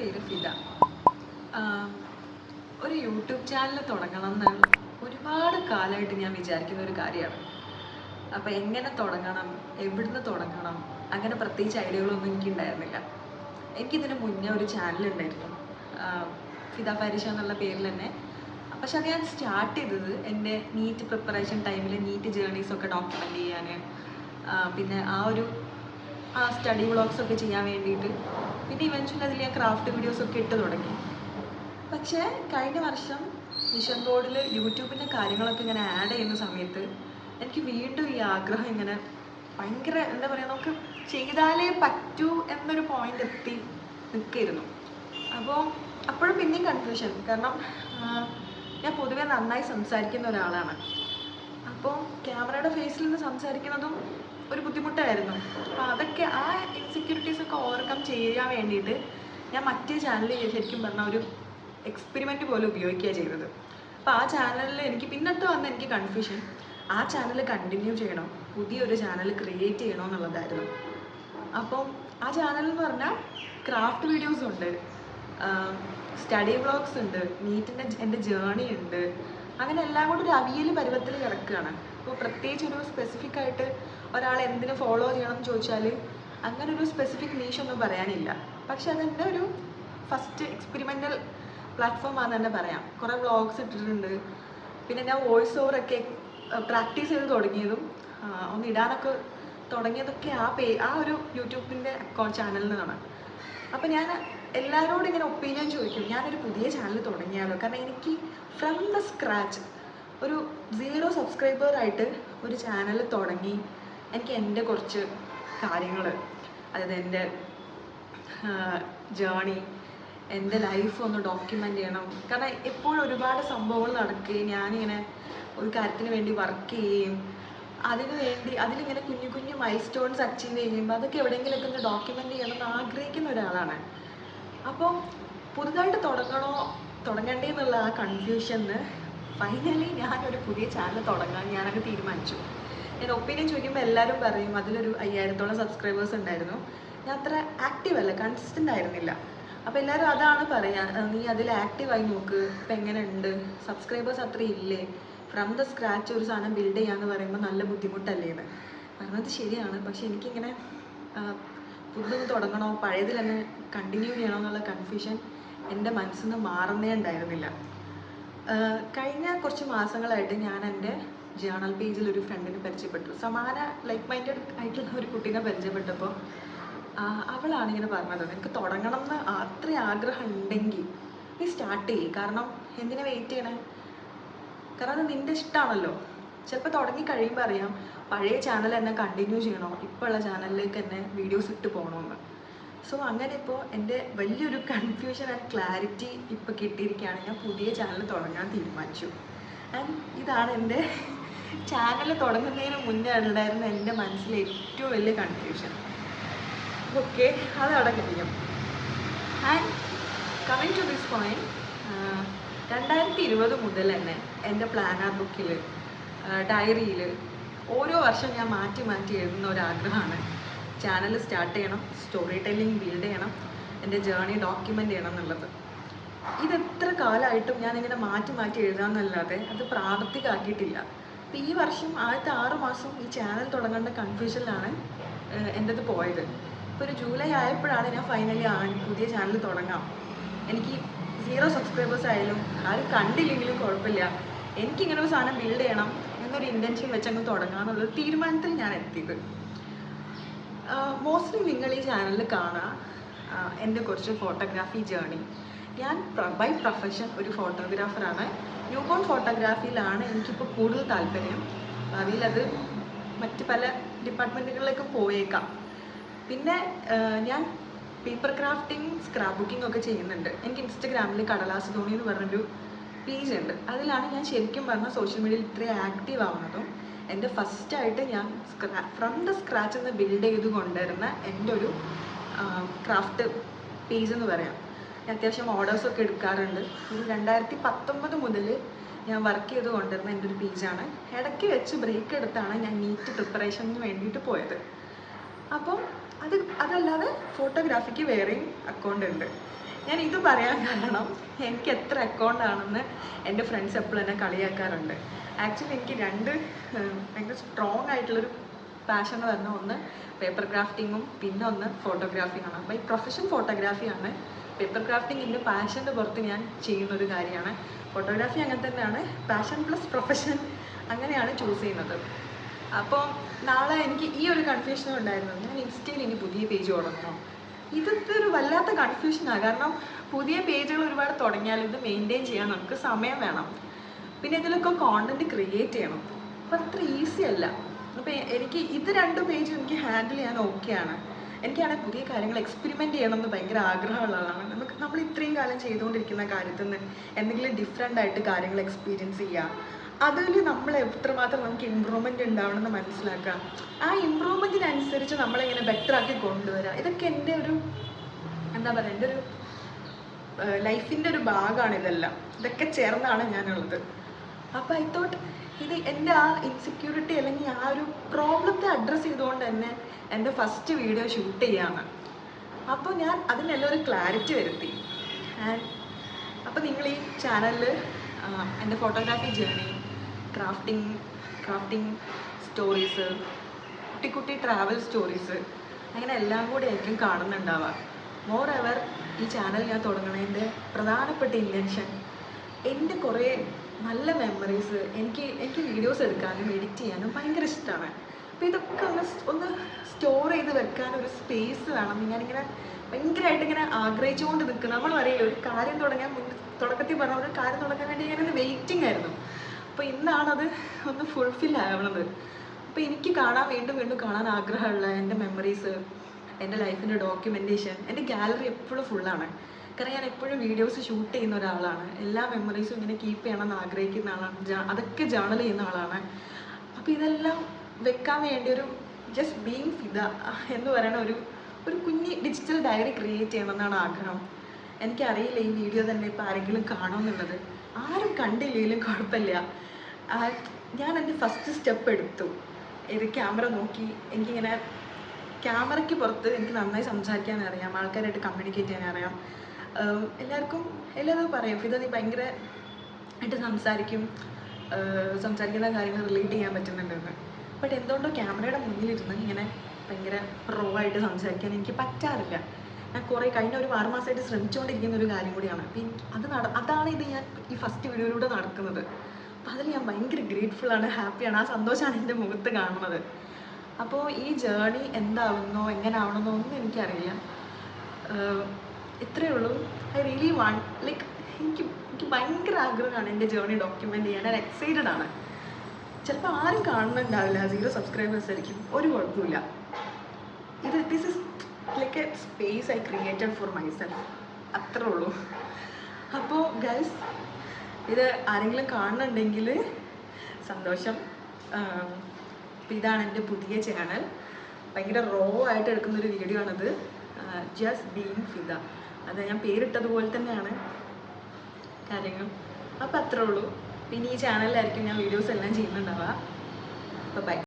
പേര് ഫിദ. ഒരു YouTube channel തുടങ്ങണം എന്ന് ഒരുപാട് കാലമായിട്ട് ഞാൻ വിചാരിക്കുന്ന ഒരു കാര്യമാണ്. അപ്പോൾ എങ്ങനെ തുടങ്ങണം, എവിടുന്ന് തുടങ്ങണം, അങ്ങനെ പ്രത്യേകിച്ച് ഐഡിയകളൊന്നും എനിക്കുണ്ടായിരുന്നില്ല. എനിക്കിതിന് മുന്നേ ഒരു ചാനൽ ഉണ്ടായിരുന്നു, ഫിദ ഫാരിഷ എന്നുള്ള പേരിൽ തന്നെ. പക്ഷെ അത് ഞാൻ സ്റ്റാർട്ട് ചെയ്തത് എൻ്റെ നീറ്റ് പ്രിപ്പറേഷൻ ടൈമിൽ നീറ്റ് ജേർണീസൊക്കെ ഡോക്യുമെൻ്റ് ചെയ്യാൻ, പിന്നെ ആ സ്റ്റഡി വ്ളോഗ്സൊക്കെ ചെയ്യാൻ വേണ്ടിയിട്ട്. പിന്നെ ഇവൻച്വലി അതിൽ ഞാൻ ക്രാഫ്റ്റ് വീഡിയോസൊക്കെ ഇട്ട് തുടങ്ങി. പക്ഷേ കഴിഞ്ഞ വർഷം മിഷൻ ബോർഡിൽ യൂട്യൂബിൻ്റെ കാര്യങ്ങളൊക്കെ ഇങ്ങനെ ആഡ് ചെയ്യുന്ന സമയത്ത് എനിക്ക് വീണ്ടും ഈ ആഗ്രഹം ഇങ്ങനെ ഭയങ്കര എന്താ പറയുക, നമുക്ക് ചെയ്താലേ പറ്റൂ എന്നൊരു പോയിന്റ് എത്തി നിൽക്കായിരുന്നു. അപ്പോഴും പിന്നെയും കൺഫ്യൂഷൻ. കാരണം ഞാൻ പൊതുവെ നന്നായി സംസാരിക്കുന്ന ഒരാളാണ്. അപ്പോൾ ക്യാമറയുടെ ഫേസിൽ നിന്ന് സംസാരിക്കുന്നതും ഒരു ബുദ്ധിമുട്ടായിരുന്നു. അപ്പോൾ അതൊക്കെ ആ ഇൻസെക്യൂരിറ്റീസൊക്കെ ഓവർകം ചെയ്യാൻ വേണ്ടിയിട്ട് ഞാൻ മറ്റേ ചാനലിൽ ശരിക്കും പറഞ്ഞാൽ ഒരു എക്സ്പെരിമെൻറ്റ് പോലെ ഉപയോഗിക്കുകയാണ് ചെയ്തത്. അപ്പോൾ ആ ചാനലിൽ എനിക്ക് പിന്നത്തെ വന്ന എനിക്ക് കൺഫ്യൂഷൻ, ആ ചാനൽ കണ്ടിന്യൂ ചെയ്യണോ, പുതിയൊരു ചാനൽ ക്രിയേറ്റ് ചെയ്യണോ എന്നുള്ളതായിരുന്നു. അപ്പം ആ ചാനൽ എന്ന് പറഞ്ഞാൽ ക്രാഫ്റ്റ് വീഡിയോസ് ഉണ്ട്, സ്റ്റഡി വ്ളോഗ്സ് ഉണ്ട്, നീറ്റിൻ്റെ എൻ്റെ ജേർണി ഉണ്ട്, അങ്ങനെ എല്ലാം കൂടി ഒരു അവിയൽ പരുവത്തിൽ കിടക്കുകയാണ്. അപ്പോൾ പ്രത്യേകിച്ച് ഒരു സ്പെസിഫിക് ആയിട്ട് ഒരാൾ എന്തിനു ഫോളോ ചെയ്യണം എന്ന് ചോദിച്ചാൽ അങ്ങനെ ഒരു സ്പെസിഫിക് നീഷൊന്നും പറയാനില്ല. പക്ഷെ അതെൻ്റെ ഒരു ഫസ്റ്റ് എക്സ്പെരിമെൻ്റൽ പ്ലാറ്റ്ഫോമാണെന്ന് തന്നെ പറയാം. കുറേ വ്ളോഗ്സ് ഇട്ടിട്ടുണ്ട്. പിന്നെ ഞാൻ വോയിസ് ഓവറൊക്കെ പ്രാക്ടീസ് ചെയ്ത് തുടങ്ങിയതും ഒന്ന് ഇടാനൊക്കെ തുടങ്ങിയതൊക്കെ ആ ഒരു യൂട്യൂബിൻ്റെ ചാനലിൽ നിന്നാണ്. അപ്പോൾ ഞാൻ എല്ലാവരോടും ഇങ്ങനെ ഒപ്പീനിയൻ ചോദിക്കും, ഞാനൊരു പുതിയ ചാനൽ തുടങ്ങിയാലോ. കാരണം എനിക്ക് ഫ്രം ദ സ്ക്രാച്ച് ഒരു 0 സബ്സ്ക്രൈബറായിട്ട് ഒരു ചാനൽ തുടങ്ങി എനിക്ക് എൻ്റെ കുറച്ച് കാര്യങ്ങൾ, അതായത് എൻ്റെ ജേർണി, എൻ്റെ ലൈഫ് ഒന്ന് ഡോക്യുമെൻ്റ് ചെയ്യണം. കാരണം എപ്പോഴും ഒരുപാട് സംഭവങ്ങൾ നടക്കുകയും ഞാനിങ്ങനെ ഒരു കാര്യത്തിന് വേണ്ടി വർക്ക് ചെയ്യുകയും അതിലിങ്ങനെ കുഞ്ഞു കുഞ്ഞു മൈൽ സ്റ്റോൺസ് അച്ചീവ് ചെയ്യുമ്പോൾ അതൊക്കെ എവിടെയെങ്കിലുമൊക്കെ ഒന്ന് ഡോക്യുമെൻ്റ് ചെയ്യണമെന്ന് ആഗ്രഹിക്കുന്ന ഒരാളാണ്. അപ്പോൾ പുതുതായിട്ട് തുടങ്ങണ്ടേ എന്നുള്ള ആ കൺഫ്യൂഷന് ഫൈനലി ഞാനൊരു പുതിയ ചാനൽ തുടങ്ങാൻ ഞാനത് തീരുമാനിച്ചു. ഞാൻ ഒപ്പീനിയൻ ചോദിക്കുമ്പോൾ എല്ലാവരും പറയും അതിലൊരു 5000-ഓളം സബ്സ്ക്രൈബേഴ്സ് ഉണ്ടായിരുന്നു. ഞാൻ അത്ര ആക്റ്റീവ് അല്ല, കൺസിസ്റ്റൻ്റ് ആയിരുന്നില്ല. അപ്പോൾ എല്ലാവരും അതാണ് പറയുക, നീ അതിൽ ആക്റ്റീവായി നോക്ക്, ഇപ്പം എങ്ങനെ ഉണ്ട്, സബ്സ്ക്രൈബേഴ്സ് അത്ര ഇല്ലേ, ഫ്രം ദ സ്ക്രാച്ച് ഒരു സാധനം ബിൽഡ് ചെയ്യാന്ന് പറയുമ്പോൾ നല്ല ബുദ്ധിമുട്ടല്ലേ എന്ന്. പറഞ്ഞത് ശരിയാണ്. പക്ഷെ എനിക്കിങ്ങനെ പുതുതൊന്ന് തുടങ്ങണോ പഴയതിൽ തന്നെ കണ്ടിന്യൂ ചെയ്യണോ എന്നുള്ള കൺഫ്യൂഷൻ എൻ്റെ മനസ്സിൽ നിന്ന് മാറുന്നേ ഉണ്ടായിരുന്നില്ല. കഴിഞ്ഞ കുറച്ച് മാസങ്ങളായിട്ട് ഞാൻ എൻ്റെ ജേണൽ പേജിൽ ഒരു ഫ്രണ്ടിനെ പരിചയപ്പെട്ടു. സമാന ലൈക്ക് മൈൻഡഡ് ആയിട്ടുള്ള ഒരു കുട്ടീനെ പരിചയപ്പെട്ടപ്പോൾ അവളാണ് ഇങ്ങനെ പറഞ്ഞത്, നിനക്ക് തുടങ്ങണം എന്ന് അത്രയും ആഗ്രഹം ഉണ്ടെങ്കിൽ നീ സ്റ്റാർട്ട് ചെയ്യ്. കാരണം എന്തിനാ വെയിറ്റ് ചെയ്യണേ, കാരണം അത് നിൻ്റെ ഇഷ്ടമാണല്ലോ. ചിലപ്പോൾ തുടങ്ങി കഴിയുമ്പോൾ അറിയാം പഴയ ചാനൽ തന്നെ കണ്ടിന്യൂ ചെയ്യണോ, ഇപ്പോൾ ഉള്ള ചാനലിലേക്ക് തന്നെ വീഡിയോസ് ഇട്ട് പോകണമെന്ന്. സോ അങ്ങനെ ഇപ്പോൾ എൻ്റെ വലിയൊരു കൺഫ്യൂഷൻ ആൻഡ് ക്ലാരിറ്റി ഇപ്പോൾ കിട്ടിയിരിക്കുകയാണ്. ഞാൻ പുതിയ ചാനൽ തുടങ്ങാൻ തീരുമാനിച്ചു. ആൻഡ് ഇതാണ് എൻ്റെ ചാനൽ തുടങ്ങുന്നതിന് മുന്നേ ഉണ്ടായിരുന്ന എൻ്റെ മനസ്സിലെ ഏറ്റവും വലിയ കൺഫ്യൂഷൻ. ഓക്കെ, അതവിടെ കഴിയും. And coming to this point, 2020 മുതൽ തന്നെ എൻ്റെ പ്ലാനർ ബുക്കിൽ, ഡയറിയിൽ ഓരോ വർഷം ഞാൻ മാറ്റി മാറ്റി എഴുതുന്ന ഒരാഗ്രഹമാണ് ചാനൽ സ്റ്റാർട്ട് ചെയ്യണം, സ്റ്റോറി ടെല്ലിങ് ബിൽഡ് ചെയ്യണം, എൻ്റെ ജേർണി ഡോക്യുമെൻ്റ് ചെയ്യണം എന്നുള്ളത്. ഇതെത്ര കാലമായിട്ടും ഞാനിങ്ങനെ മാറ്റി മാറ്റി എഴുതാമെന്നല്ലാതെ അത് പ്രാവർത്തികമാക്കിയിട്ടില്ല. അപ്പോൾ ഈ വർഷം ആദ്യത്തെ 6 മാസം ഈ ചാനൽ തുടങ്ങേണ്ട കൺഫ്യൂഷനിലാണ് എൻ്റെ അത് പോയത്. ഇപ്പോൾ ഒരു ജൂലൈ ആയപ്പോഴാണ് ഞാൻ ഫൈനലി പുതിയ ചാനൽ തുടങ്ങാം, എനിക്ക് 0 സബ്സ്ക്രൈബേഴ്സ് ആയാലും ആരും കണ്ടില്ലെങ്കിലും കുഴപ്പമില്ല, എനിക്കിങ്ങനെ ഒരു സാധനം ബിൽഡ് ചെയ്യണം എന്നൊരു ഇൻറ്റൻഷൻ വെച്ചങ്ങ് തുടങ്ങാമെന്നുള്ളൊരു തീരുമാനത്തിൽ ഞാൻ എത്തിയത്. മോസ്റ്റ്ലി നിങ്ങൾ ഈ ചാനലിൽ കാണുക എൻ്റെ കുറച്ച് ഫോട്ടോഗ്രാഫി ജേർണി. ഞാൻ ബൈ പ്രൊഫഷൻ ഒരു ഫോട്ടോഗ്രാഫറാണ്. ന്യൂ ബോൺ ഫോട്ടോഗ്രാഫിയിലാണ് എനിക്കിപ്പോൾ കൂടുതൽ താല്പര്യം. ഭാവിയിൽ അത് മറ്റ് പല ഡിപ്പാർട്ട്മെൻറ്റുകളിലേക്കും പോയേക്കാം. പിന്നെ ഞാൻ പേപ്പർ ക്രാഫ്റ്റിംഗ്, സ്ക്രാപ്പ് ബുക്കിംഗ് ഒക്കെ ചെയ്യുന്നുണ്ട്. എനിക്ക് ഇൻസ്റ്റഗ്രാമിൽ കടലാസ് ധോണി എന്ന് പറഞ്ഞൊരു പേജ് ഉണ്ട്. അതിലാണ് ഞാൻ ശരിക്കും പറഞ്ഞാൽ സോഷ്യൽ മീഡിയയിൽ ഇത്രയും ആക്റ്റീവ് ആവുന്നതും. എൻ്റെ ഫസ്റ്റായിട്ട് ഞാൻ ഫ്രം ദ സ്ക്രാച്ച് എന്ന് ബിൽഡ് ചെയ്ത് കൊണ്ടുവരുന്ന എൻ്റെ ഒരു ക്രാഫ്റ്റ് പേജ് എന്ന് പറയാം. ഞാൻ അത്യാവശ്യം ഓർഡേഴ്സൊക്കെ എടുക്കാറുണ്ട്. ഒരു 2019 മുതൽ ഞാൻ വർക്ക് ചെയ്ത് കൊണ്ടുവരുന്ന എൻ്റെ ഒരു പേജാണ്. ഇടയ്ക്ക് വെച്ച് ബ്രേക്ക് എടുത്താണ് ഞാൻ നീറ്റ് പ്രിപ്പറേഷന് വേണ്ടിയിട്ട് പോയത്. അപ്പം അതല്ലാതെ ഫോട്ടോഗ്രാഫിക്ക് വേറെയും അക്കൗണ്ട് ഉണ്ട്. ഞാൻ ഇത് പറയാൻ കാരണം എനിക്ക് എത്ര അക്കൗണ്ട് ആണെന്ന് എൻ്റെ ഫ്രണ്ട്സ് എപ്പോഴും എന്നെ കളിയാക്കാറുണ്ട്. ആക്ച്വലി എനിക്ക് ഭയങ്കര സ്ട്രോങ് ആയിട്ടുള്ളൊരു പാഷൻ എന്ന് പറഞ്ഞാൽ ഒന്ന് പേപ്പർ ക്രാഫ്റ്റിങ്ങും പിന്നെ ഒന്ന് ഫോട്ടോഗ്രാഫിയാണ്. അപ്പോൾ ഈ പ്രൊഫഷൻ ഫോട്ടോഗ്രാഫിയാണ്. പേപ്പർ ക്രാഫ്റ്റിംഗ് എൻ്റെ പാഷൻ്റെ പുറത്ത് ഞാൻ ചെയ്യുന്നൊരു കാര്യമാണ്. ഫോട്ടോഗ്രാഫി അങ്ങനെ തന്നെയാണ്, പാഷൻ പ്ലസ് പ്രൊഫഷൻ അങ്ങനെയാണ് ചൂസ് ചെയ്യുന്നത്. അപ്പോൾ നാളെ എനിക്ക് ഈ ഒരു കൺഫ്യൂഷനും ഉണ്ടായിരുന്നു, ഞാൻ ഇൻസ്റ്റയിൽ ഇനി പുതിയ പേജ് തുടങ്ങണം. ഇതൊക്കെ ഒരു വല്ലാത്ത കൺഫ്യൂഷനാണ്. കാരണം പുതിയ പേജുകൾ ഒരുപാട് തുടങ്ങിയാൽ ഇത് മെയിൻറ്റെയിൻ ചെയ്യാൻ നമുക്ക് സമയം വേണം. പിന്നെ ഇതിലൊക്കെ കോണ്ടന്റ് ക്രിയേറ്റ് ചെയ്യണം. അപ്പോൾ അത്ര ഈസി അല്ല. അപ്പോൾ എനിക്ക് ഇത് 2 പേജും എനിക്ക് ഹാൻഡിൽ ചെയ്യാൻ ഓക്കെയാണ്. എനിക്കാണെങ്കിൽ പുതിയ കാര്യങ്ങൾ എക്സ്പെരിമെൻറ്റ് ചെയ്യണമെന്ന് ഭയങ്കര ആഗ്രഹമുള്ള ആളാണ്. നമ്മൾ ഇത്രയും കാലം ചെയ്തുകൊണ്ടിരിക്കുന്ന കാര്യത്തിൽ നിന്ന് എന്തെങ്കിലും ഡിഫറെൻ്റ് ആയിട്ട് കാര്യങ്ങൾ എക്സ്പീരിയൻസ് ചെയ്യുക, അതിൽ നമ്മൾ എത്രമാത്രം നമുക്ക് ഇമ്പ്രൂവ്മെൻറ്റ് ഉണ്ടാവണമെന്ന് മനസ്സിലാക്കുക, ആ ഇമ്പ്രൂവ്മെൻറ്റിനനുസരിച്ച് നമ്മളിങ്ങനെ ബെറ്റർ ആക്കി കൊണ്ടുവരിക. ഇതൊക്കെ എൻ്റെ ഒരു എന്താ പറയുക, എൻ്റെ ഒരു ലൈഫിൻ്റെ ഒരു ഭാഗമാണ് ഇതെല്ലാം. ഇതൊക്കെ ചേർന്നാണ് ഞാനുള്ളത്. അപ്പോൾ ഐ തോട്ട് ഇത് എൻ്റെ ആ ഇൻസെക്യൂരിറ്റി അല്ലെങ്കിൽ ആ ഒരു പ്രോബ്ലത്തെ അഡ്രസ്സ് ചെയ്തുകൊണ്ട് തന്നെ എൻ്റെ ഫസ്റ്റ് വീഡിയോ ഷൂട്ട് ചെയ്യാമെന്ന്. അപ്പോൾ ഞാൻ അതിനെല്ലാം ഒരു ക്ലാരിറ്റി വരുത്തി. അപ്പോൾ നിങ്ങൾ ഈ ചാനലിൽ എൻ്റെ ഫോട്ടോഗ്രാഫി ജേണി, ക്രാഫ്റ്റിംഗ് സ്റ്റോറീസ്, കുട്ടി ട്രാവൽ സ്റ്റോറീസ്, അങ്ങനെ എല്ലാം കൂടി ആയിരിക്കും കാണുന്നുണ്ടാവുക. മോർ എവർ ഈ ചാനൽ ഞാൻ തുടങ്ങുന്നതിൻ്റെ പ്രധാനപ്പെട്ട ഇൻറ്റൻഷൻ എൻ്റെ കുറേ നല്ല മെമ്മറീസ്, എനിക്ക് വീഡിയോസ് എടുക്കാനും എഡിറ്റ് ചെയ്യാനും ഭയങ്കര ഇഷ്ടമാണ്. അപ്പോൾ ഇതൊക്കെ ഒന്ന് സ്റ്റോർ ചെയ്ത് വെക്കാനൊരു സ്പേസ് വേണം. ഞാനിങ്ങനെ ഭയങ്കരമായിട്ട് ഇങ്ങനെ ആഗ്രഹിച്ചുകൊണ്ട് നിൽക്കുന്നു. നമ്മൾ അറിയില്ല, ഒരു കാര്യം തുടക്കത്തിൽ പറഞ്ഞ ഒരു കാര്യം തുടങ്ങാൻ വേണ്ടി ഞാനൊന്ന് വെയിറ്റിംഗ് ആയിരുന്നു. അപ്പോൾ ഇന്നാണത് ഒന്ന് ഫുൾഫിൽ ആവണത്. അപ്പോൾ എനിക്ക് വീണ്ടും കാണാൻ ആഗ്രഹമുള്ള എൻ്റെ മെമ്മറീസ്, എൻ്റെ ലൈഫിൻ്റെ ഡോക്യുമെൻറ്റേഷൻ, എൻ്റെ ഗാലറി എപ്പോഴും ഫുള്ളാണ്. കാരണം ഞാൻ എപ്പോഴും വീഡിയോസ് ഷൂട്ട് ചെയ്യുന്ന ഒരാളാണ്. എല്ലാ മെമ്മറീസും ഇങ്ങനെ കീപ്പ് ചെയ്യണമെന്ന് ആഗ്രഹിക്കുന്ന ആളാണ്. അതൊക്കെ ജേർണൽ ചെയ്യുന്ന ആളാണ്. അപ്പോൾ ഇതെല്ലാം വെക്കാൻ വേണ്ടി ഒരു ജസ്റ്റ് ബീങ് ഫിദ എന്ന് പറയുന്ന ഒരു കുഞ്ഞ് ഡിജിറ്റൽ ഡയറി ക്രിയേറ്റ് ചെയ്യണമെന്നാണ് ആഗ്രഹം. എനിക്കറിയില്ല ഈ വീഡിയോ തന്നെ ഇപ്പോൾ ആരെങ്കിലും കാണുമെന്നുള്ളത്. ആരും കണ്ടില്ലെങ്കിലും കുഴപ്പമില്ല. ഞാൻ എൻ്റെ ഫസ്റ്റ് സ്റ്റെപ്പ് എടുത്തു. ഇത് ക്യാമറ നോക്കി എനിക്കിങ്ങനെ ക്യാമറയ്ക്ക് പുറത്ത് എനിക്ക് നന്നായി സംസാരിക്കാൻ അറിയാം, ആൾക്കാരായിട്ട് കമ്മ്യൂണിക്കേറ്റ് ചെയ്യാൻ അറിയാം. എല്ലാവരും പറയും ഫിദ നീ ഭയങ്കര ആയിട്ട് സംസാരിക്കുന്ന കാര്യങ്ങൾ റിലേറ്റ് ചെയ്യാൻ പറ്റുന്നുണ്ടെന്ന്. ബട്ട് എന്തുകൊണ്ടോ ക്യാമറയുടെ മുന്നിലിരുന്ന് ഇങ്ങനെ ഭയങ്കര പ്രോ ആയിട്ട് സംസാരിക്കാൻ എനിക്ക് പറ്റാറില്ല. ഞാൻ കഴിഞ്ഞ ഒരു 6 മാസമായിട്ട് ശ്രമിച്ചുകൊണ്ടിരിക്കുന്ന ഒരു കാര്യം കൂടിയാണ്. അപ്പം അതാണ് ഞാൻ ഈ ഫസ്റ്റ് വീഡിയോയിലൂടെ നടക്കുന്നത്. അപ്പോൾ അതിൽ ഞാൻ ഭയങ്കര ഗ്രേറ്റ്ഫുള്ളാണ്, ഹാപ്പിയാണ്. ആ സന്തോഷമാണ് എൻ്റെ മുഖത്ത് കാണുന്നത്. അപ്പോൾ ഈ ജേർണി എന്താവുന്നോ എങ്ങനെ ആവണമെന്നോ ഒന്നും എനിക്കറിയില്ല. ഇത്രയേ ഉള്ളൂ. ഐ റിയലി വാണ്ട് എനിക്ക് ഭയങ്കര ആഗ്രഹമാണ് എൻ്റെ ജേർണി ഡോക്യുമെൻ്റ് ചെയ്യാൻ. ഞാൻ എക്സൈറ്റഡ് ആണ്. ചിലപ്പോൾ ആരും കാണുന്നുണ്ടാവില്ല, 0 സബ്സ്ക്രൈബേഴ്സ് ആയിരിക്കും, ഒരു കുഴപ്പമില്ല. This is like A space I created for myself, അത്രേ ഉള്ളൂ. അപ്പോൾ ഗൈസ്, ഇത് ആരെങ്കിലും കാണുന്നുണ്ടെങ്കിൽ സന്തോഷം. അപ്പോൾ ഇതാണ് എൻ്റെ പുതിയ ചാനൽ. ഭയങ്കര റോ ആയിട്ട് എടുക്കുന്നൊരു വീഡിയോ ആണിത്, ജസ്റ്റ് ബീങ് ഫിദ. അത് ഞാൻ പേരിട്ടതുപോലെ തന്നെയാണ് കാര്യങ്ങൾ. അപ്പോൾ അത്രേ ഉള്ളൂ. പിന്നെ ഈ ചാനലിലായിരിക്കും ഞാൻ വീഡിയോസ് എല്ലാം ചെയ്യുന്നുണ്ടാവുക. അപ്പോൾ ബൈ.